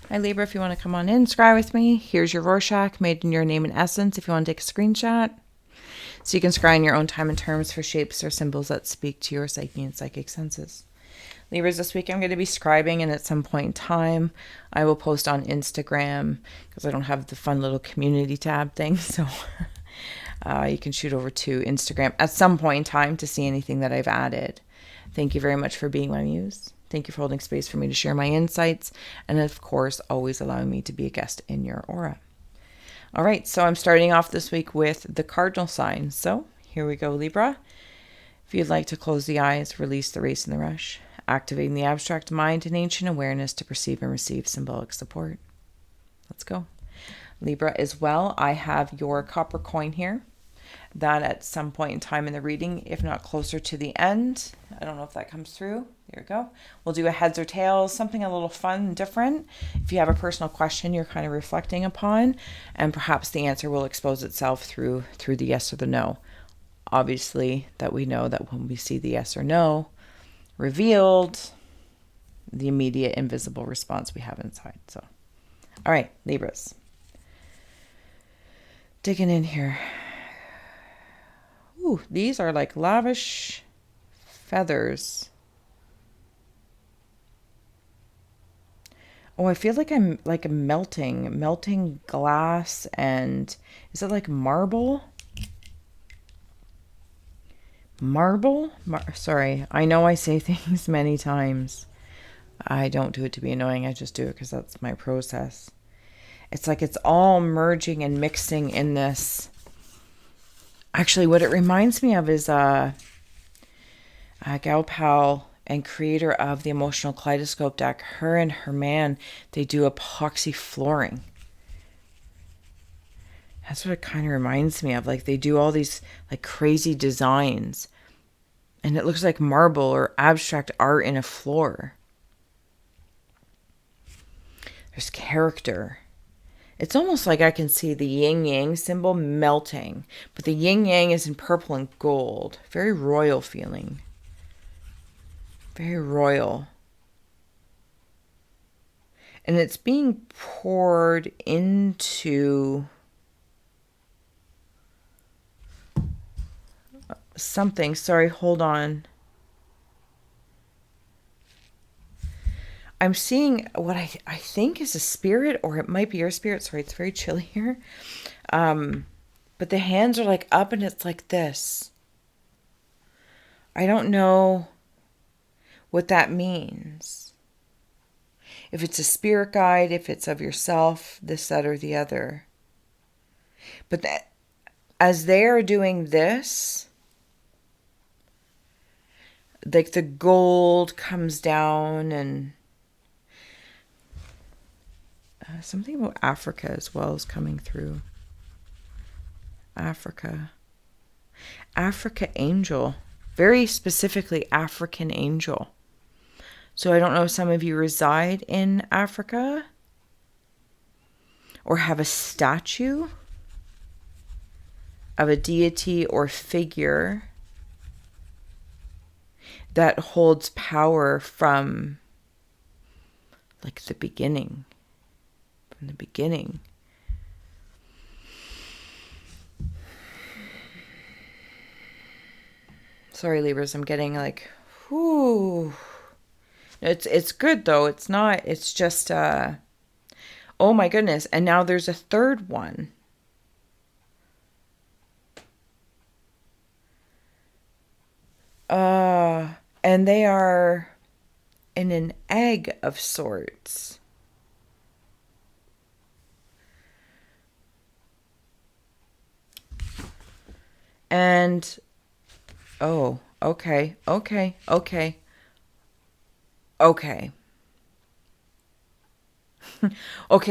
Hi Libra, if you want to come on in, scry with me. Here's your rorschach made in your name and essence if you want to take a screenshot. So you can scry in your own time and terms for shapes or symbols that speak to your psyche and psychic senses. Libras, this week I'm going to be scribing, and at some point in time I will post on Instagram because I don't have the fun little community tab thing. So you can shoot over to Instagram at some point in time to see anything that I've added. Thank you very much for being my muse. Thank you for holding space for me to share my insights, and of course, always allowing me to be a guest in your aura. All right, so I'm starting off this week with the cardinal signs. So here we go, Libra. If you'd like to close the eyes, release the race and the rush, activating the abstract mind and ancient awareness to perceive and receive symbolic support. Let's go. Libra as well, I have your copper coin here. That at some point in time in the reading, if not closer to the end, I don't know if that comes through. There we go. We'll do a heads or tails, something a little fun and different. If you have a personal question you're kind of reflecting upon, and perhaps the answer will expose itself through the yes or the no. Obviously, that we know that when we see the yes or no revealed, the immediate invisible response we have inside. So, all right, Libras. Digging in here. Ooh, these are like lavish feathers. Oh, I feel like I'm like a melting glass, and is it like marble? Sorry, I know I say things many times. I don't do it to be annoying. I just do it because that's my process. It's like it's all merging and mixing in this. Actually, what it reminds me of is a gal pal and creator of the Emotional Kaleidoscope deck. Her and her man, they do epoxy flooring. That's what it kind of reminds me of. Like they do all these like crazy designs, and it looks like marble or abstract art in a floor. There's character. It's almost like I can see the yin-yang symbol melting, but the yin-yang is in purple and gold. Very royal feeling. Very royal. And it's being poured into something. Sorry, hold on. I'm seeing what I think is a spirit, or it might be your spirit. Sorry, it's very chilly here. But the hands are like up, and it's like this. I don't know what that means. If it's a spirit guide, if it's of yourself, this, that, or the other. But as they are doing this, like the gold comes down, and something about Africa as well is coming through. Africa angel. Very specifically African angel. So I don't know if some of you reside in Africa or have a statue of a deity or figure that holds power from like the beginning. From the beginning. Sorry, Libras, I'm getting like, whoo. It's good though. It's not. It's just, oh my goodness. And now there's a third one. And they are in an egg of sorts. And, oh, okay. Okay,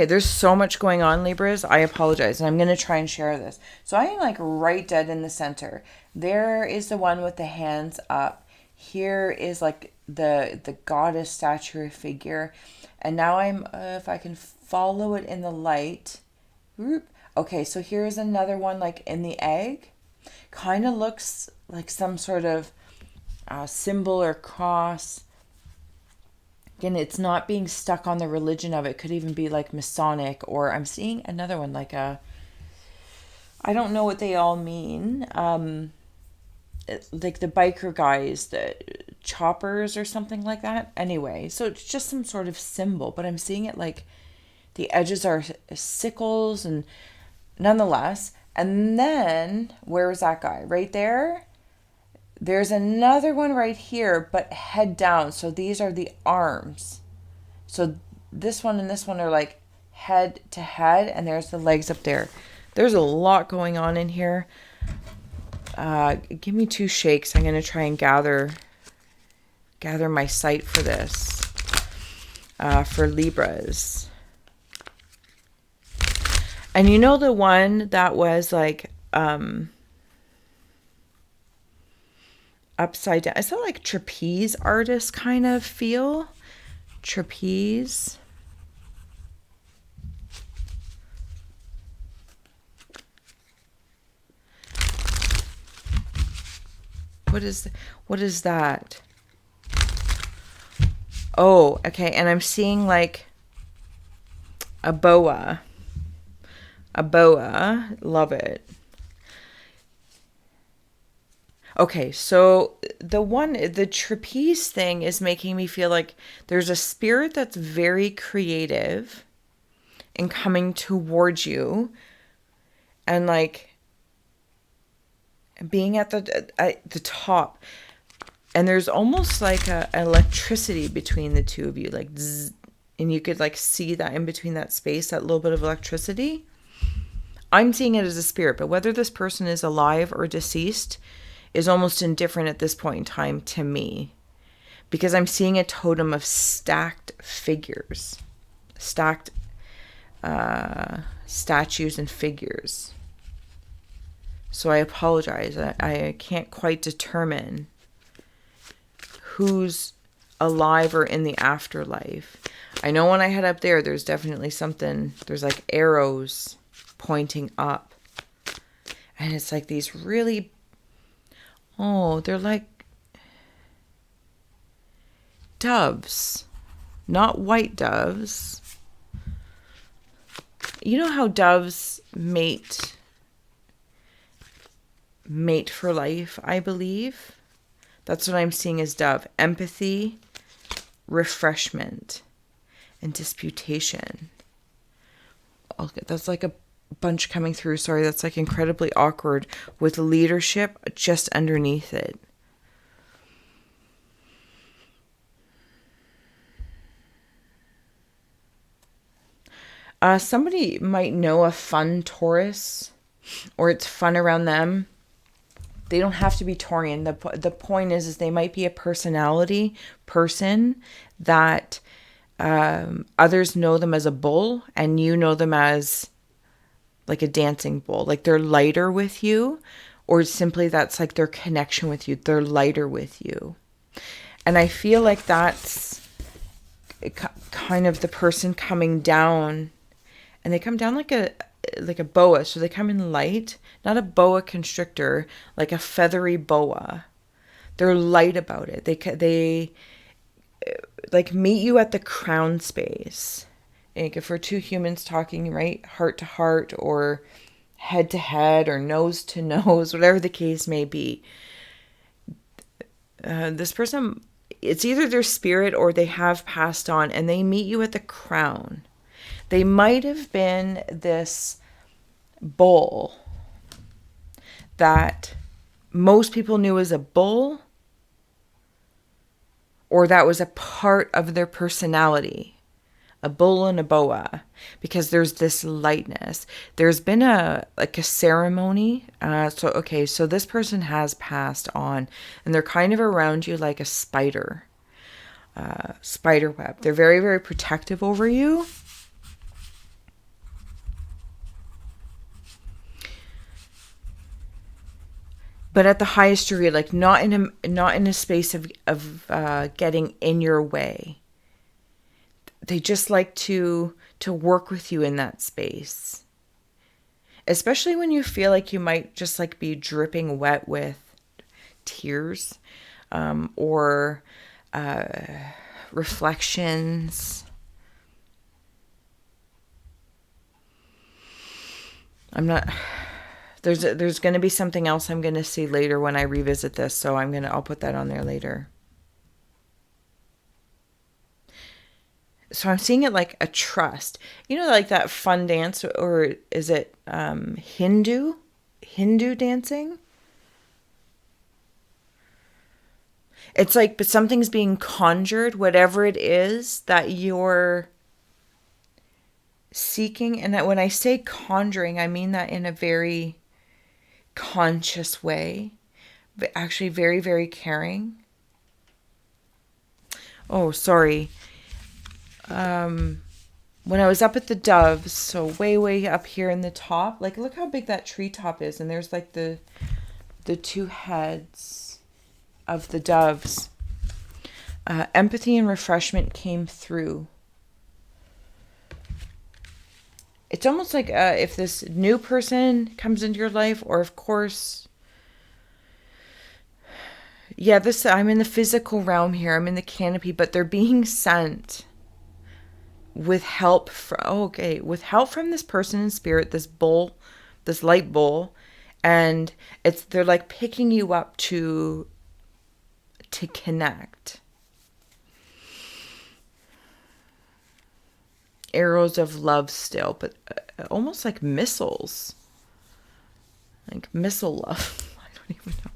there's so much going on, Libras. I apologize. And I'm going to try and share this. So I am like right dead in the center. There is the one with the hands up. Here is like the goddess statue figure. And now I'm, if I can follow it in the light. Okay, so here's another one like in the egg. Kind of looks like some sort of symbol or cross. Again, it's not being stuck on the religion of it. Could even be like Masonic, or I'm seeing another one like I don't know what they all mean. Like the biker guys, the choppers or something like that. Anyway, so it's just some sort of symbol, but I'm seeing it like the edges are sickles, and nonetheless. And then where's that guy? Right there. There's another one right here, but head down. So these are the arms. So this one and this one are like head to head, and there's the legs up there. There's a lot going on in here. Give me 2 shakes. I'm going to try and gather my sight for this, for Libras. And you know the one that was like upside down? Is that like trapeze artist kind of feel? Trapeze. What is that? Oh, okay. And I'm seeing like a boa. A boa. Love it. Okay, so the trapeze thing is making me feel like there's a spirit that's very creative and coming towards you, and like being at the top, and there's almost like a electricity between the two of you, like zzz, and you could like see that in between that space, that little bit of electricity. I'm seeing it as a spirit, but whether this person is alive or deceased is almost indifferent at this point in time to me, because I'm seeing a totem of stacked figures, stacked statues and figures. So I apologize. I can't quite determine who's alive or in the afterlife. I know when I head up there, there's definitely something. There's like arrows pointing up. And it's like these really... Oh, they're like doves. Not white doves. You know how doves mate for life, I believe? That's what I'm seeing as dove. Empathy, refreshment, and disputation. Okay, that's like a bunch coming through. Sorry, that's like incredibly awkward, with leadership just underneath it. Somebody might know a fun Taurus, or it's fun around them. They don't have to be Taurian. The point is they might be a personality person that others know them as a bull, and you know them as like a dancing bull. Like they're lighter with you, or simply that's like their connection with you. They're lighter with you. And I feel like that's kind of the person coming down, and they come down like a boa. So they come in light, not a boa constrictor, like a feathery boa. They're light about it. They like meet you at the crown space. Like if we're two humans talking, right, heart to heart or head to head or nose to nose, whatever the case may be, this person, it's either their spirit or they have passed on, and they meet you at the crown. They might have been this bull that most people knew as a bull, or that was a part of their personality. A bull and a boa, because there's this lightness. There's been a ceremony. So this person has passed on, and they're kind of around you like a spider web. They're very, very protective over you. But at the highest degree, like not in a space of getting in your way. They just like to work with you in that space. Especially when you feel like you might just like be dripping wet with tears, or reflections. I'm not... There's going to be something else I'm going to see later when I revisit this, so I'll put that on there later. So I'm seeing it like a trust. You know, like that fun dance, or is it Hindu dancing? It's like, but something's being conjured, whatever it is that you're seeking. And that when I say conjuring, I mean that in a very conscious way, but actually very, very caring. Oh, sorry. When I was up at the doves, so way up here in the top, like look how big that treetop is, and there's like the two heads of the doves. Empathy and refreshment came through. It's almost like if this new person comes into your life, or of course, yeah, I'm in the physical realm here. I'm in the canopy, but they're being sent with help with help from this person in spirit, this light bull, and they're like picking you up to connect. Arrows of love still, but almost like missiles. Like missile love. I don't even know.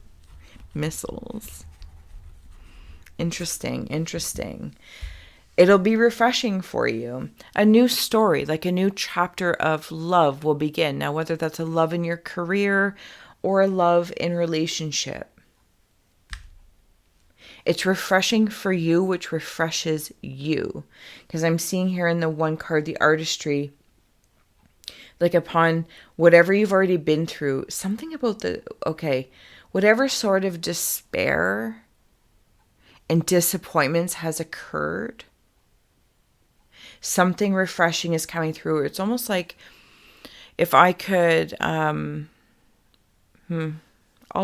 Missiles. Interesting. It'll be refreshing for you. A new story, like a new chapter of love will begin. Now, whether that's a love in your career or a love in relationship. It's refreshing for you, which refreshes you. Because I'm seeing here in the one card, the artistry, like upon whatever you've already been through, something about whatever sort of despair and disappointments has occurred, something refreshing is coming through. It's almost like if I could, I'll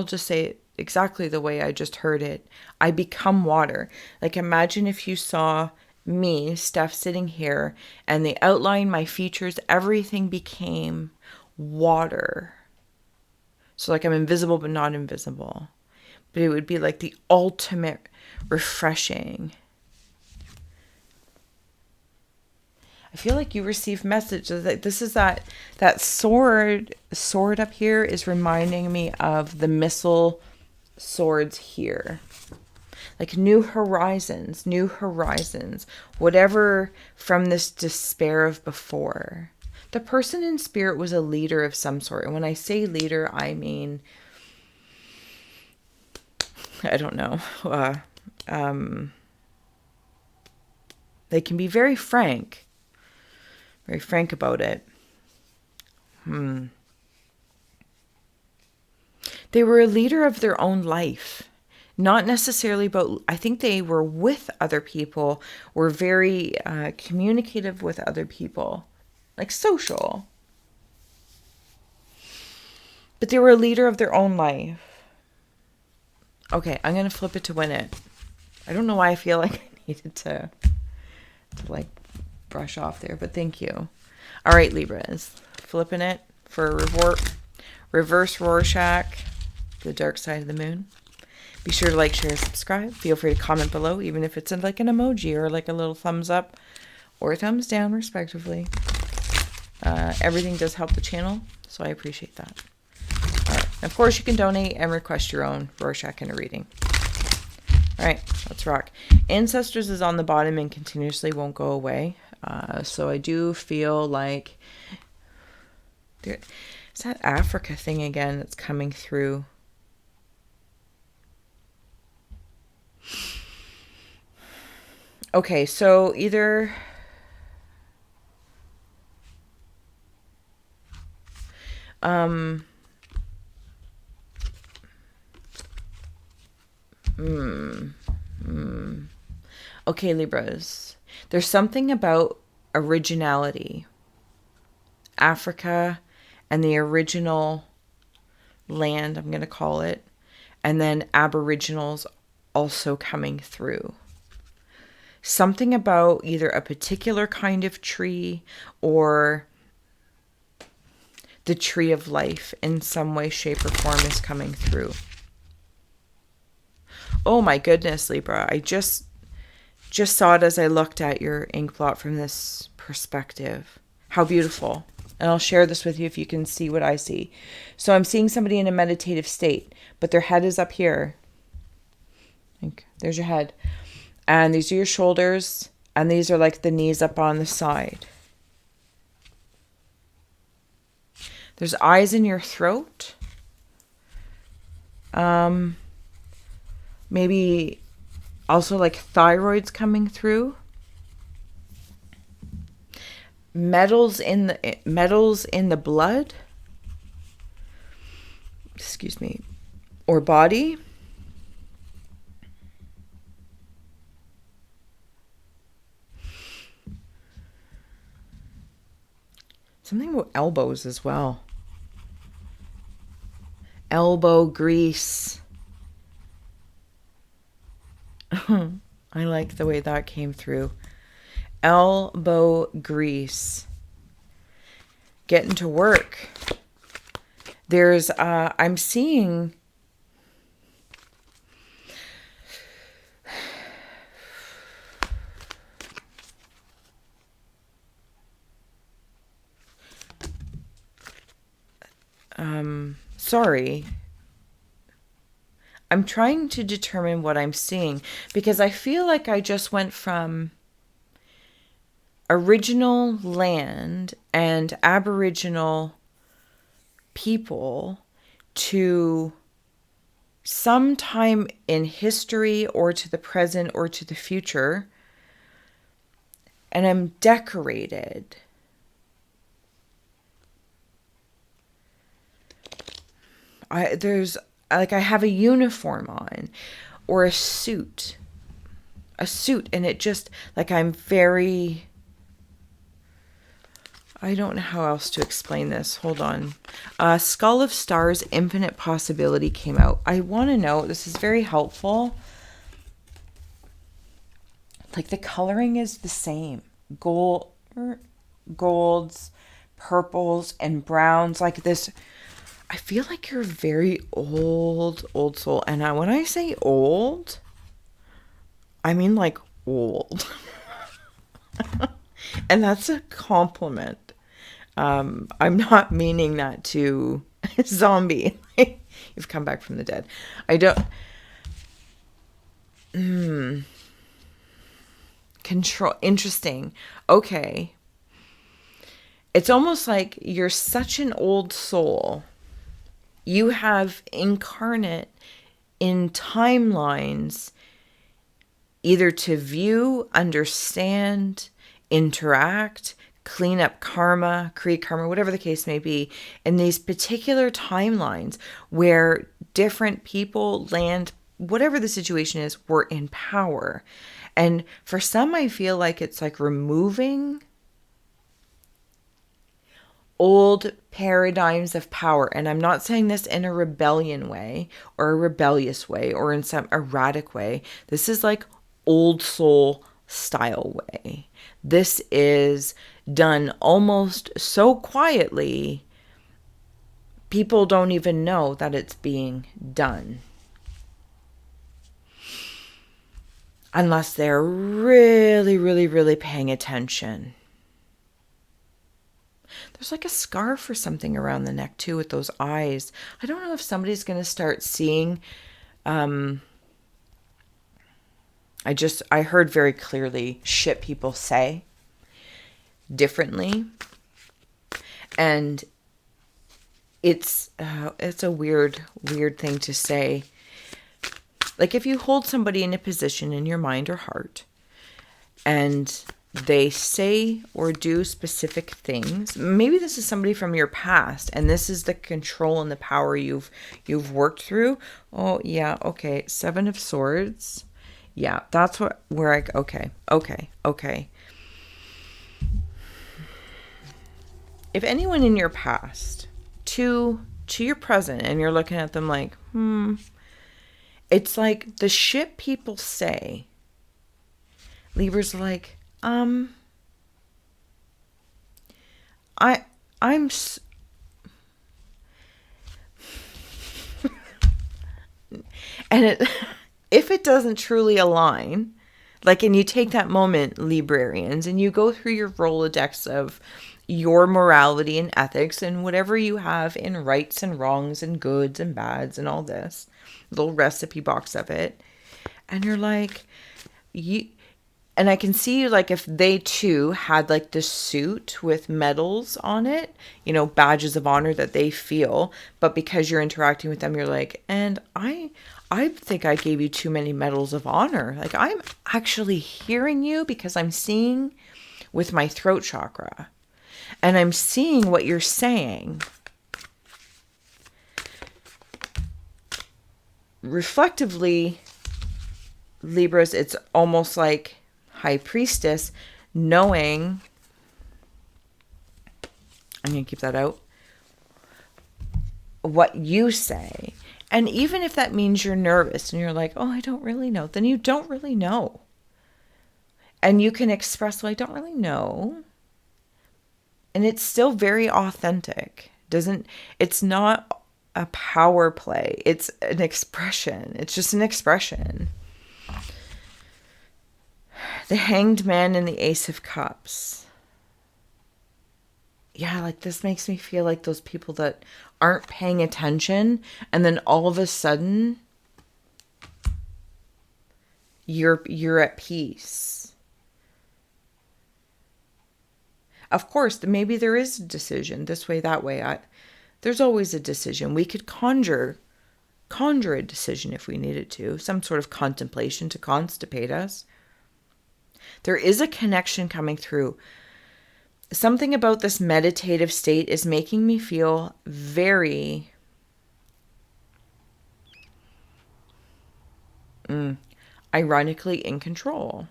just say it exactly the way I just heard it. I become water. Like imagine if you saw me, Steph, sitting here, and the outline, my features, everything became water. So like I'm invisible but not invisible. But it would be like the ultimate refreshing. I feel like you receive messages. Like this is that sword up here is reminding me of the missile swords here. Like new horizons, whatever from this despair of before. The person in spirit was a leader of some sort. And when I say leader, I mean, I don't know. They can be very frank about it. They were a leader of their own life. Not necessarily about, I think they were with other people, were very communicative with other people, like social. But they were a leader of their own life. Okay, I'm going to flip it to win it. I don't know why I feel like I needed to like brush off there, but thank you. All right, Libras, flipping it for a reverse Rorschach, the dark side of the moon. Be sure to like, share, subscribe. Feel free to comment below, even if it's like an emoji or like a little thumbs up or thumbs down, respectively. Everything does help the channel, so I appreciate that. All right. Of course, you can donate and request your own Rorschach in a reading. All right, let's rock. Ancestors is on the bottom and continuously won't go away. So I do feel like it's that Africa thing again that's coming through. Okay, so either okay, Libras. There's something about originality. Africa and the original land, I'm going to call it. And then Aboriginals also coming through. something about either a particular kind of tree or the tree of life in some way, shape, or form is coming through. Oh my goodness, Libra. I just saw it as I looked at your ink blot from this perspective. How beautiful. And I'll share this with you if you can see what I see. So I'm seeing somebody in a meditative state, but their head is up here. There's your head. And these are your shoulders. And these are like the knees up on the side. There's eyes in your throat. Maybe also like thyroid's coming through. Metals in the blood. Excuse me. Or body. Something about elbows as well. Elbow grease. I like the way that came through. Elbow grease. Getting to work. There's, I'm seeing sorry. I'm trying to determine what I'm seeing because I feel like I just went from original land and Aboriginal people to sometime in history or to the present or to the future. And I'm decorated. I have a uniform on or a suit, and it just like I'm very, I don't know how else to explain this. Hold on. Skull of Stars, Infinite Possibility came out. I want to know, this is very helpful. Like the coloring is the same. Golds, purples, and browns like this. I feel like you're very old soul. And when I say old, I mean like old. And that's a compliment. I'm not meaning that to zombie. You've come back from the dead. I don't. Control. Interesting. Okay. It's almost like you're such an old soul. You have incarnate in timelines either to view, understand, interact, clean up karma, create karma, whatever the case may be, in these particular timelines where different people, land, whatever the situation is, were in power. And for some, I feel like it's like removing old paradigms of power. And I'm not saying this in a rebellion way or a rebellious way or in some erratic way. This is like old soul style way. This is done almost so quietly, people don't even know that it's being done. Unless they're really, really, really paying attention. There's like a scarf or something around the neck too with those eyes. I don't know if somebody's going to start seeing. I heard very clearly shit people say differently. And it's a weird thing to say. Like if you hold somebody in a position in your mind or heart and they say or do specific things, maybe this is somebody from your past and this is the control and the power you've worked through. Oh yeah, okay. 7 of Swords. Yeah, that's okay. If anyone in your past to your present and you're looking at them like, it's like the shit people say. Libra's like, I'm and if it doesn't truly align, like, and you take that moment, Librarians, and you go through your Rolodex of your morality and ethics and whatever you have in rights and wrongs and goods and bads and all this little recipe box of it, and you're like, and I can see, like, if they too had like this suit with medals on it, badges of honor that they feel, but because you're interacting with them, you're like, and I think I gave you too many medals of honor. Like, I'm actually hearing you because I'm seeing with my throat chakra, and I'm seeing what you're saying. Reflectively, Libras, it's almost like High Priestess knowing, I'm going to keep that out, what you say. And even if that means you're nervous and you're like, oh, I don't really know, then you don't really know. And you can express, well, I don't really know. And it's still very authentic. It's not a power play. It's an expression. It's just an expression. The Hanged Man and the Ace of Cups. Yeah, like, this makes me feel like those people that aren't paying attention, and then all of a sudden you're at peace. Of course, maybe there is a decision this way, that way. There's always a decision. We could conjure a decision if we needed to, some sort of contemplation to constipate us. There is a connection coming through. Something about this meditative state is making me feel very ironically in control.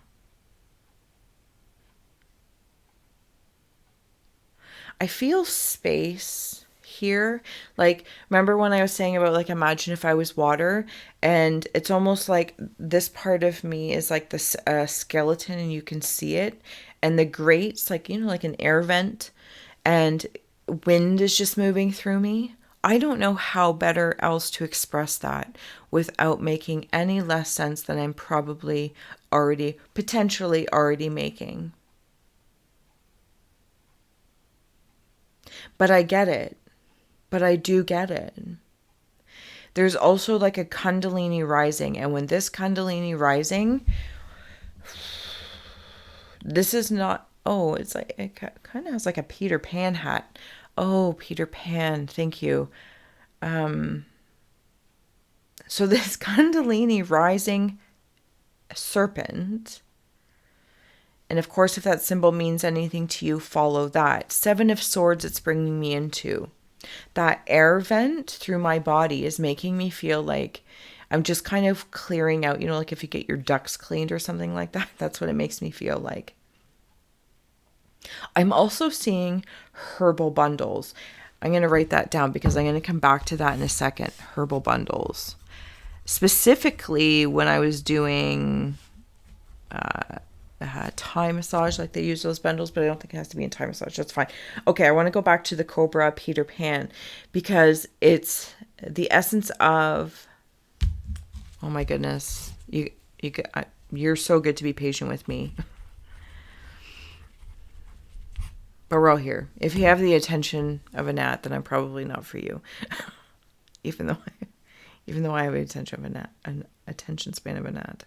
I feel space here. Like, remember when I was saying about, like, imagine if I was water, and it's almost like this part of me is like this skeleton, and you can see it, and the grates, like, like an air vent, and wind is just moving through me. I don't know how better else to express that without making any less sense than I'm probably potentially already making. But I get it. But I do get it. There's also like a Kundalini rising. And when this Kundalini rising, this is not, it's like, it kind of has like a Peter Pan hat. Oh, Peter Pan. Thank you. So this Kundalini rising serpent, and of course, if that symbol means anything to you, follow that. 7 of Swords it's bringing me into. That air vent through my body is making me feel like I'm just kind of clearing out, like if you get your ducts cleaned or something like that. That's what it makes me feel like. I'm also seeing herbal bundles. I'm going to write that down because I'm going to come back to that in a second. Herbal bundles. Specifically, when I was doing Thai massage, like they use those bundles, but I don't think it has to be in Thai massage. That's fine. Okay, I want to go back to the Cobra Peter Pan because it's the essence of, oh my goodness, you're so good to be patient with me. But we're all here. If you have the attention of a gnat, then I'm probably not for you. even though I have the attention of a gnat, an attention span of a gnat.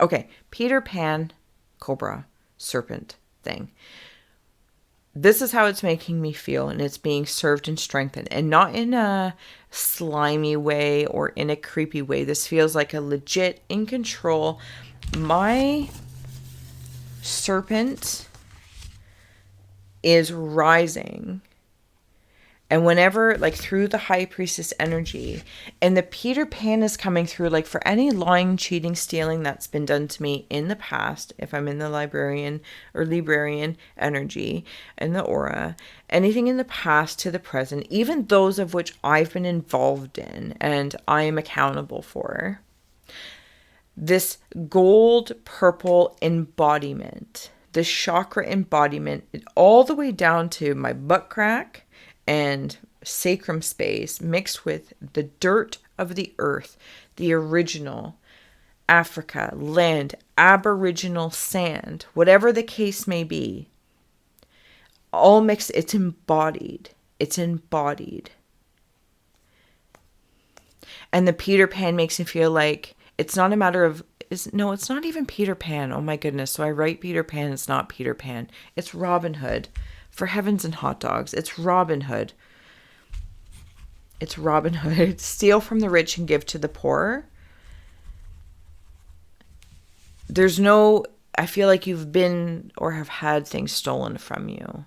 Okay, Peter Pan, Cobra, serpent thing. This is how it's making me feel, and it's being served and strengthened, and not in a slimy way or in a creepy way. This feels like a legit, in control. My serpent is rising, and whenever, like, through the High Priestess energy, and the Peter Pan is coming through, like, for any lying, cheating, stealing that's been done to me in the past, if I'm in the librarian or librarian energy and the aura, anything in the past to the present, even those of which I've been involved in and I am accountable for, this gold purple embodiment, this chakra embodiment, all the way down to my butt crack and sacrum space, mixed with the dirt of the earth, the original Africa, land, aboriginal sand, whatever the case may be, all mixed. It's embodied. It's embodied. And the Peter Pan makes me feel like it's not a matter of, it's not even Peter Pan. Oh my goodness. So I write Peter Pan. It's not Peter Pan. It's Robin Hood. For heavens and hot dogs. It's Robin Hood. It's Robin Hood. Steal from the rich and give to the poor. I feel like you've been or have had things stolen from you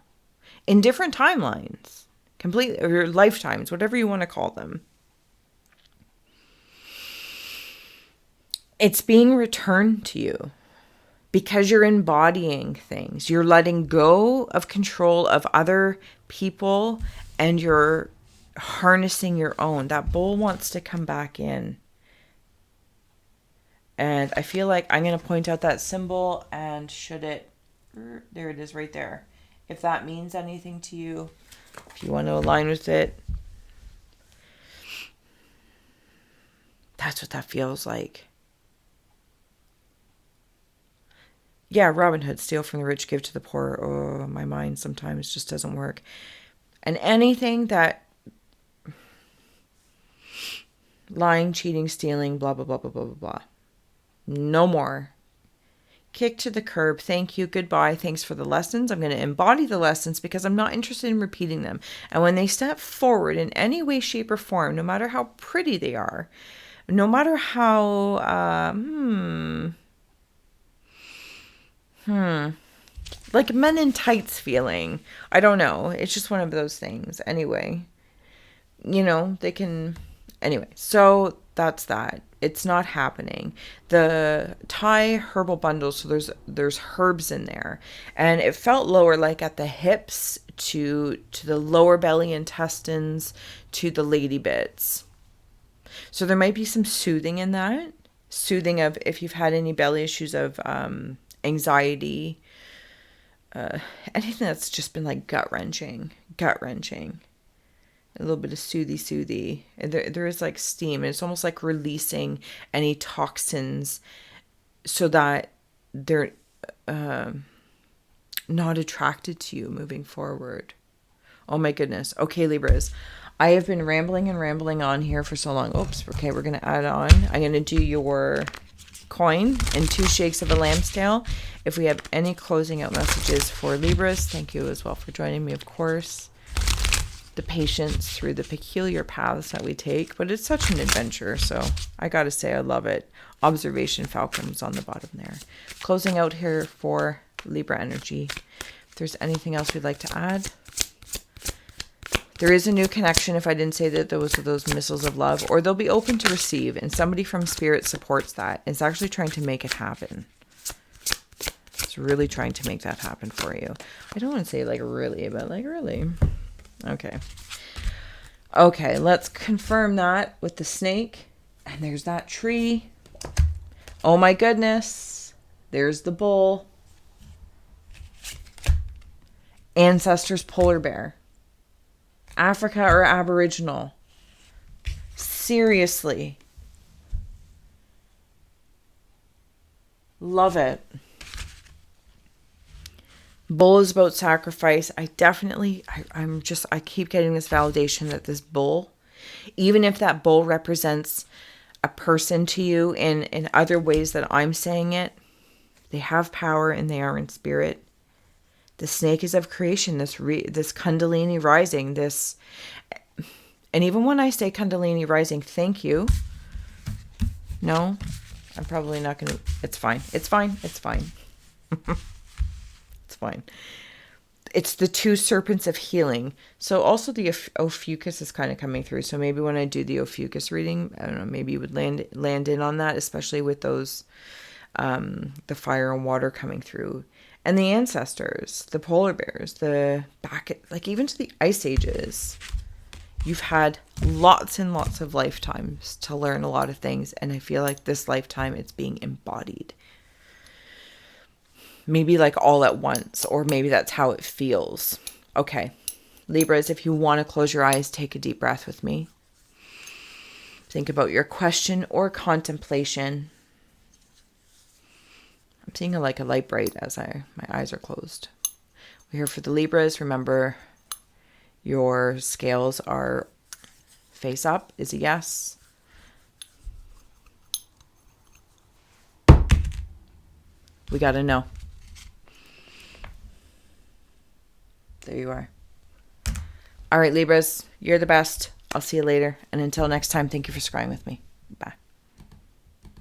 in different timelines, completely, or your lifetimes, whatever you want to call them. It's being returned to you because you're embodying things. You're letting go of control of other people and you're harnessing your own. That bull wants to come back in. And I feel like I'm going to point out that symbol, and there it is right there. If that means anything to you, if you want to align with it, that's what that feels like. Yeah, Robin Hood, steal from the rich, give to the poor. Oh, my mind sometimes just doesn't work. And anything that lying, cheating, stealing, blah, blah, blah, blah, blah, blah, blah. No more. Kick to the curb. Thank you. Goodbye. Thanks for the lessons. I'm going to embody the lessons because I'm not interested in repeating them. And when they step forward in any way, shape, or form, no matter how pretty they are, no matter how, like men in tights feeling. I don't know. It's just one of those things. Anyway, they can, anyway, so that's that. It's not happening. The Thai herbal bundle, so there's herbs in there, and it felt lower, like at the hips to the lower belly intestines to the lady bits. So there might be some soothing in that. Soothing of if you've had any belly issues of anxiety, anything that's just been like gut wrenching. A little bit of soothy. There is like steam. It's almost like releasing any toxins so that they're not attracted to you moving forward. Oh my goodness. Okay, Libras. I have been rambling on here for so long. Oops. Okay, we're going to add on. I'm going to do your coin and 2 shakes of a lamb's tail. If we have any closing out messages for Libras, thank you as well for joining me, of course. The patience through the peculiar paths that we take, but it's such an adventure, so I gotta say I love it. Observation Falcons on the bottom there. Closing out here for Libra energy. If there's anything else we'd like to add. There is a new connection, if I didn't say that there was those missiles of love, or they'll be open to receive, and somebody from Spirit supports that. It's actually trying to make it happen. It's really trying to make that happen for you. I don't want to say like really, but like really. Okay, let's confirm that with the snake. And there's that tree. Oh my goodness. There's the bull. Ancestors polar bear. Africa or Aboriginal. Seriously. Love it. Bull is about sacrifice. I keep getting this validation that this bull, even if that bull represents a person to you in other ways that I'm saying it, they have power and they are in spirit. The snake is of creation, this Kundalini rising, and even when I say Kundalini rising, thank you. No, I'm probably not going to, it's fine. It's fine. It's the 2 serpents of healing. So also the Ophiuchus is kind of coming through. So maybe when I do the Ophiuchus reading, I don't know, maybe you would land in on that, especially with those, the fire and water coming through. And the ancestors, the polar bears, like even to the ice ages, You've had lots and lots of lifetimes to learn a lot of things, and I feel like this lifetime it's being embodied. Maybe like all at once, or maybe that's how it feels. Okay, Libras, if you want to close your eyes, take a deep breath with me. Think about your question or contemplation. I'm seeing a light bright as my eyes are closed. We're here for the Libras. Remember, your scales are face up is a yes. We got to know. There you are. All right, Libras, you're the best. I'll see you later. And until next time, thank you for scrying with me.